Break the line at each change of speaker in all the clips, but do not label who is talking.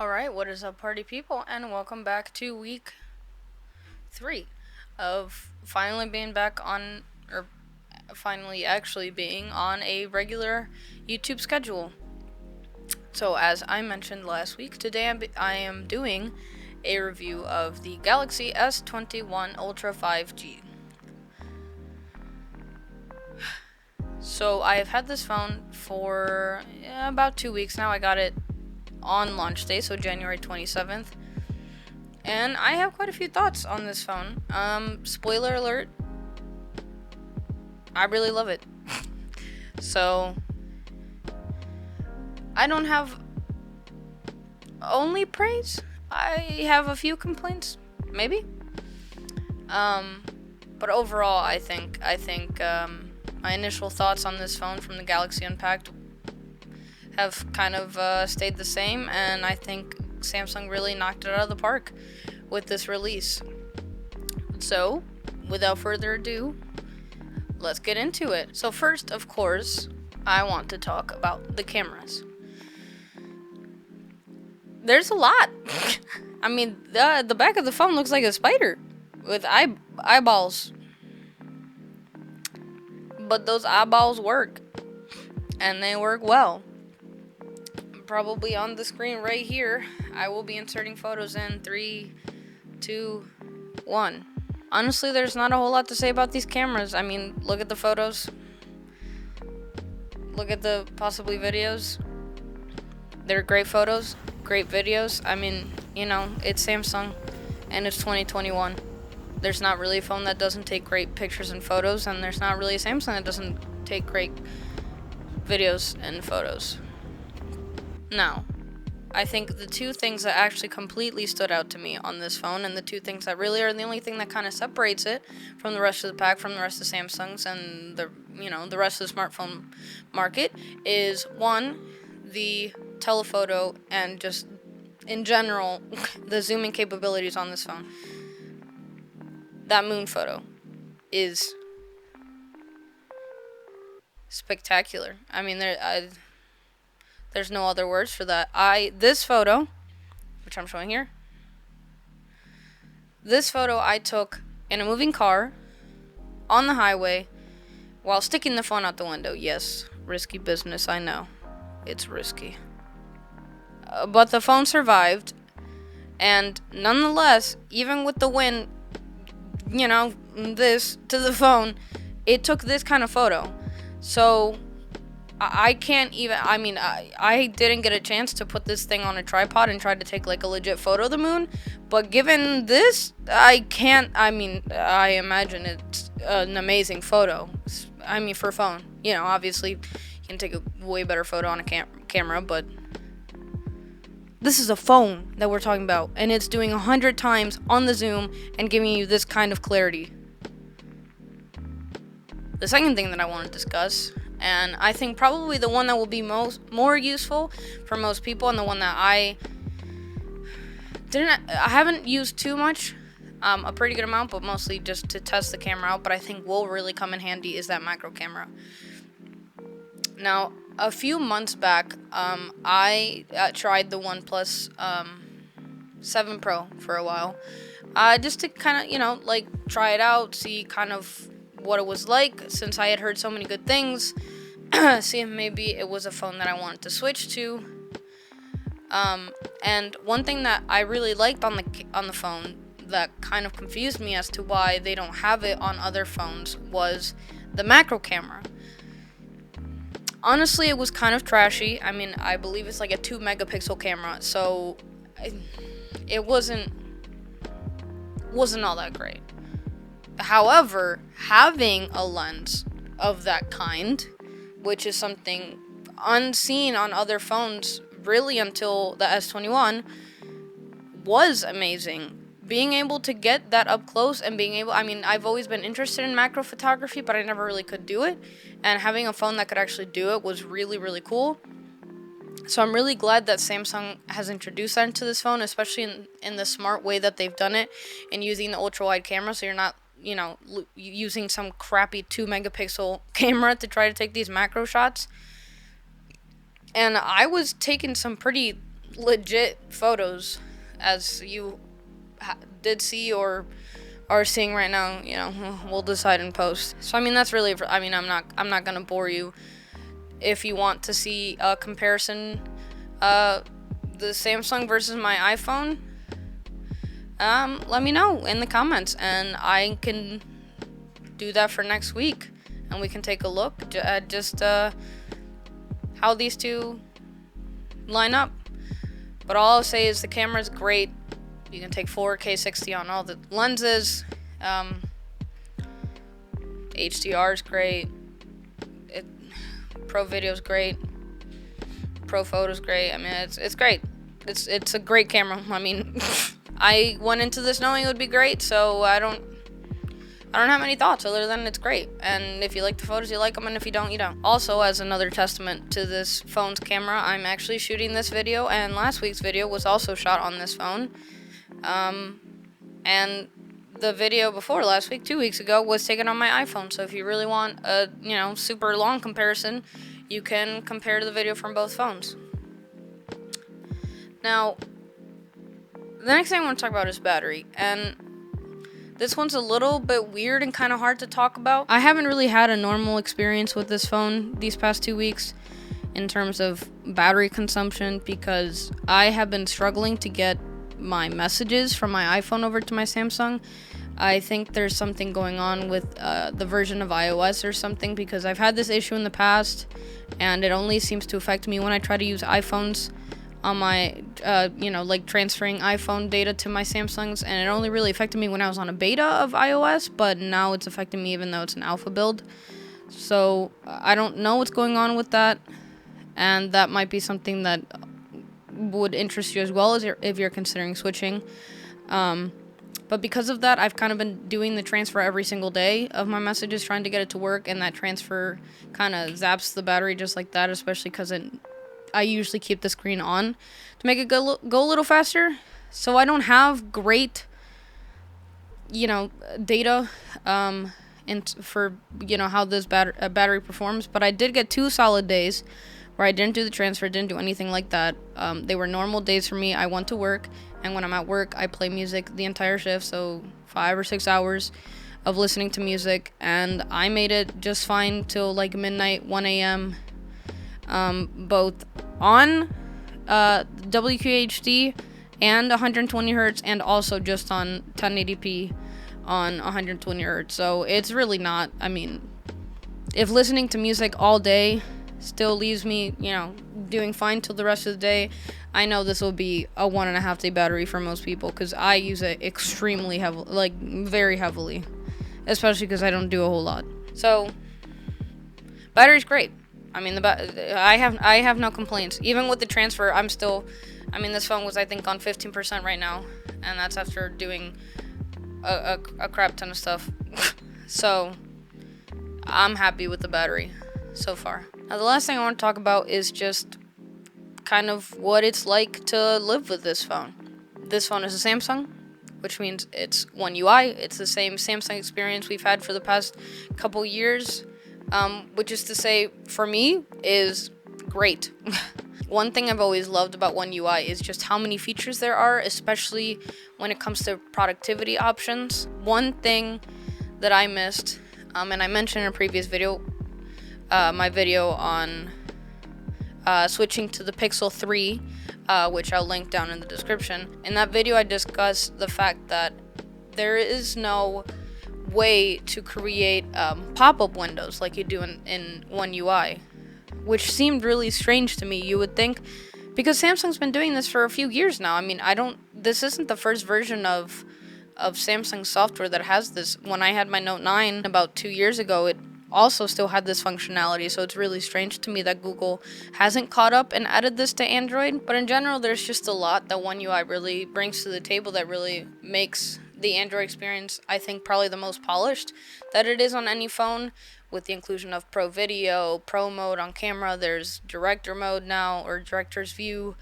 Alright, what is up, party people, and welcome back to week 3 of finally being back on, or finally actually being on a regular YouTube schedule. So, as I mentioned last week, today I am doing a review of the Galaxy S21 Ultra 5G. So, I have had this phone for about 2 weeks now. I got it on launch day, so January 27th. And I have quite a few thoughts on this phone. Spoiler alert, I really love it. So, I don't have only praise. I have a few complaints, maybe. But overall, I think my initial thoughts on this phone from the Galaxy Unpacked have kind of stayed the same, and I think Samsung really knocked it out of the park with this release. So, without further ado, let's get into it. So first, of course, I want to talk about the cameras. There's a lot. I mean, the back of the phone looks like a spider with eyeballs. But those eyeballs work, and they work well. Probably on the screen right here, I will be inserting photos in 3, 2, 1. Honestly, there's not a whole lot to say about these cameras. I mean, look at the photos. Look at the possibly videos. They're great photos, great videos. I mean, it's Samsung and it's 2021. There's not really a phone that doesn't take great pictures and photos, and there's not really a Samsung that doesn't take great videos and photos. Now, I think the two things that actually completely stood out to me on this phone, and the two things that really are the only thing that kind of separates it from the rest of the pack, from the rest of Samsung's and the rest of the smartphone market, is one, the telephoto, and just in general the zooming capabilities on this phone. That moon photo is spectacular. I mean, there's no other words for that. This photo, which I'm showing here, this photo I took in a moving car on the highway while sticking the phone out the window. Yes, risky business, I know. It's risky. But the phone survived, and nonetheless, even with the wind, this to the phone, it took this kind of photo. So I can't even, I didn't get a chance to put this thing on a tripod and try to take like a legit photo of the moon, but given this, I can't, I imagine it's an amazing photo. For a phone, obviously you can take a way better photo on a camera, but this is a phone that we're talking about, and it's doing 100 times on the zoom and giving you this kind of clarity. The second thing that I want to discuss, and I think probably the one that will be more useful for most people, and the one that I haven't used too much, a pretty good amount, but mostly just to test the camera out, but I think will really come in handy, is that macro camera. Now, a few months back, I tried the OnePlus 7 Pro for a while, just to kind of, try it out, see kind of what it was like, since I had heard so many good things, see if maybe it was a phone that I wanted to switch to. And one thing that I really liked on the phone that kind of confused me as to why they don't have it on other phones was the macro camera. Honestly, it was kind of trashy. I mean, I believe it's like a 2 megapixel camera, so it wasn't all that great. However, having a lens of that kind, which is something unseen on other phones really until the S21, was amazing. Being able to get that up close and I've always been interested in macro photography, but I never really could do it. And having a phone that could actually do it was really, really cool. So I'm really glad that Samsung has introduced that into this phone, especially in the smart way that they've done it, and using the ultra wide camera, so you're not using some crappy 2 megapixel camera to try to take these macro shots. And I was taking some pretty legit photos, as you did see or are seeing right now. We'll decide in post. So I mean, that's really. I mean, I'm not gonna bore you. If you want to see a comparison, the Samsung versus my iPhone, let me know in the comments, and I can do that for next week, and we can take a look at just how these two line up. But all I'll say is the camera's great. You can take 4K 60 on all the lenses. HDR is great. Pro video's great. Pro photo's great. I mean, it's great. It's a great camera. I mean, I went into this knowing it would be great, so I don't have any thoughts other than it's great. And if you like the photos, you like them, and if you don't, you don't. Also, as another testament to this phone's camera, I'm actually shooting this video, and last week's video was also shot on this phone. And the video before last week, 2 weeks ago, was taken on my iPhone. So if you really want a, super long comparison, you can compare to the video from both phones. Now, the next thing I want to talk about is battery. And this one's a little bit weird and kind of hard to talk about. I haven't really had a normal experience with this phone these past 2 weeks in terms of battery consumption, because I have been struggling to get my messages from my iPhone over to my Samsung. I think there's something going on with the version of iOS or something, because I've had this issue in the past, and it only seems to affect me when I try to use iPhones on my, like transferring iPhone data to my Samsungs, and it only really affected me when I was on a beta of iOS, but now it's affecting me even though it's an alpha build. So I don't know what's going on with that, and that might be something that would interest you as well, as if you're considering switching. But because of that, I've kind of been doing the transfer every single day of my messages, trying to get it to work, and that transfer kind of zaps the battery just like that, especially because I usually keep the screen on to make it go a little faster. So I don't have great, data for, how this battery performs, but I did get 2 solid days where I didn't do the transfer, didn't do anything like that. They were normal days for me. I went to work, and when I'm at work, I play music the entire shift, so 5 or 6 hours of listening to music, and I made it just fine till like midnight, 1 a.m., both on WQHD and 120 hertz, and also just on 1080p on 120 hertz. So it's really not, I mean, if listening to music all day still leaves me, doing fine till the rest of the day, I know this will be a 1.5 day battery for most people, because I use it extremely heavily, like very heavily, especially because I don't do a whole lot. So battery's great. I mean, I have no complaints. Even with the transfer, this phone was, I think, on 15% right now, and that's after doing a crap ton of stuff. So I'm happy with the battery so far. Now, the last thing I want to talk about is just kind of what it's like to live with this phone. This phone is a Samsung, which means it's OneUI. It's the same Samsung experience we've had for the past couple years, which is to say, for me, is great. One thing I've always loved about OneUI is just how many features there are, especially when it comes to productivity options. One thing that I missed, and I mentioned in a previous video, my video on switching to the Pixel 3, which I'll link down in the description. In that video, I discussed the fact that there is no way to create pop-up windows like you do in OneUI, which seemed really strange to me. You would think, because Samsung's been doing this for a few years now. I mean, this isn't the first version of Samsung software that has this. When I had my Note 9 about 2 years ago, it also still had this functionality, so it's really strange to me that Google hasn't caught up and added this to Android. But in general, there's just a lot that OneUI really brings to the table that really makes the Android experience, I think, probably the most polished that it is on any phone, with the inclusion of Pro Video, Pro Mode on camera. There's Director Mode now, or Director's View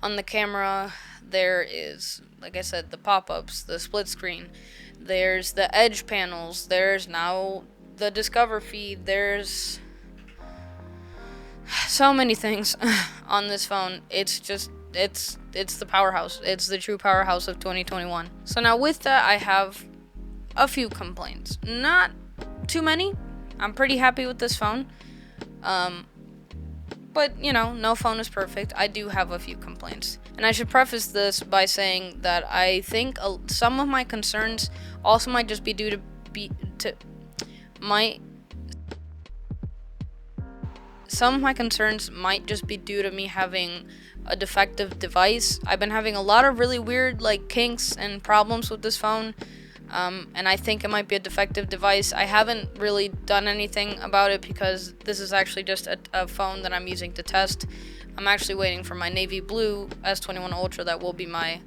on the camera. There is, like I said, the pop-ups, the split screen. There's the Edge panels. There's now the Discover feed. There's so many things on this phone. It's just it's the powerhouse. It's the true powerhouse of 2021. So now with that, I have a few complaints. Not too many. I'm pretty happy with this phone. But, you know, no phone is perfect. I do have a few complaints. And I should preface this by saying that I think some of my concerns also might just be due to some of my concerns might just be due to me having a defective device. I've been having a lot of really weird, like, kinks and problems with this phone. And I think it might be a defective device. I haven't really done anything about it because this is actually just a phone that I'm using to test. I'm actually waiting for my navy blue S21 Ultra that will be my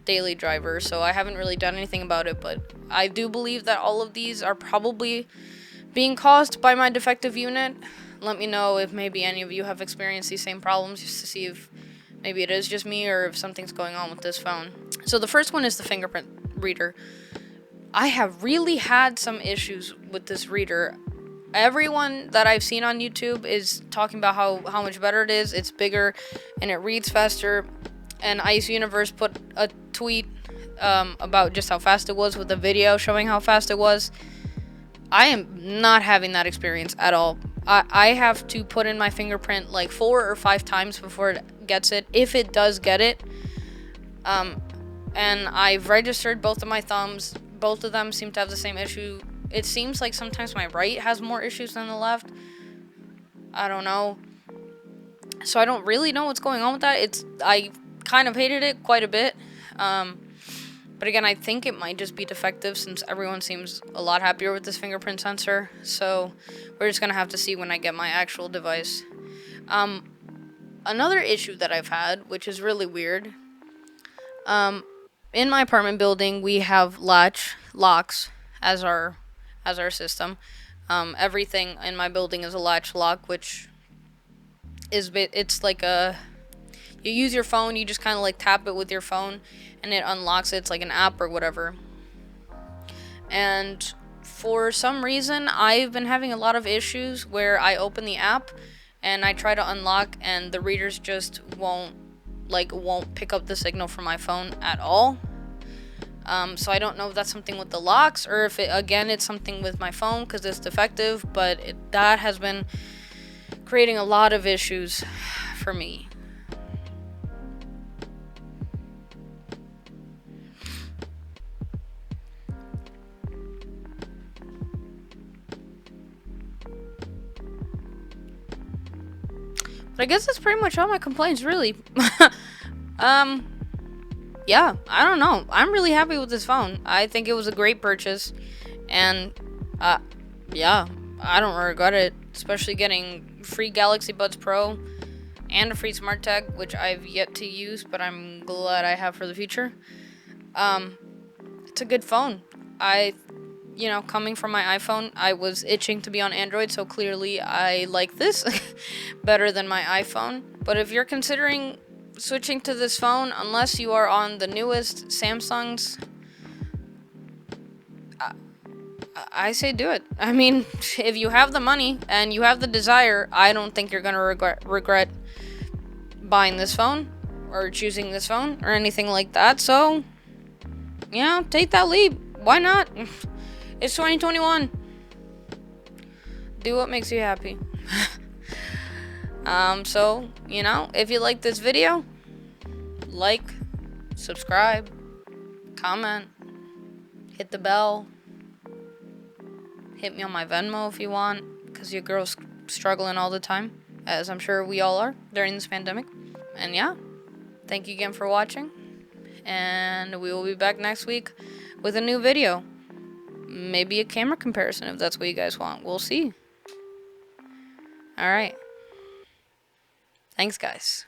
daily driver, so I haven't really done anything about it, but I do believe that all of these are probably being caused by my defective unit. Let me know if maybe any of you have experienced these same problems, just to see if maybe it is just me or if something's going on with this phone. So the first one is the fingerprint reader. I have really had some issues with this reader. Everyone that I've seen on YouTube is talking about how much better it is. It's bigger and it reads faster. And Ice Universe put a tweet about just how fast it was with a video showing how fast it was. I am not having that experience at all. I have to put in my fingerprint like 4 or 5 times before it gets it, if it does get it. And I've registered both of my thumbs. Both of them seem to have the same issue. It seems like sometimes my right has more issues than the left. I don't know. So I don't really know what's going on with that. I kind of hated it quite a bit. But again, I think it might just be defective since everyone seems a lot happier with this fingerprint sensor. So we're just going to have to see when I get my actual device. Another issue that I've had, which is really weird. In my apartment building, we have locks as our system. Everything in my building is a latch lock, which is it's like you use your phone, you just kind of like tap it with your phone, and it unlocks it. It's like an app or whatever. And for some reason, I've been having a lot of issues where I open the app and I try to unlock, and the readers just won't pick up the signal from my phone at all. So I don't know if that's something with the locks or if it's something with my phone because it's defective, but that has been creating a lot of issues for me. But I guess that's pretty much all my complaints, really. Yeah, I don't know. I'm really happy with this phone. I think it was a great purchase. And, yeah, I don't regret it. Especially getting free Galaxy Buds Pro and a free smart tag, which I've yet to use, but I'm glad I have for the future. It's a good phone. Coming from my iPhone, I was itching to be on Android, so clearly I like this better than my iPhone. But if you're considering switching to this phone, unless you are on the newest Samsungs, I say do it. I mean, if you have the money and you have the desire, I don't think you're gonna regret buying this phone or choosing this phone or anything like that. So, take that leap. Why not? It's 2021. Do what makes you happy. So, if you like this video, like, subscribe, comment, hit the bell, hit me on my Venmo if you want, because your girl's struggling all the time, as I'm sure we all are during this pandemic. And yeah, thank you again for watching, and we will be back next week with a new video. Maybe a camera comparison if that's what you guys want. We'll see. Alright. Thanks, guys.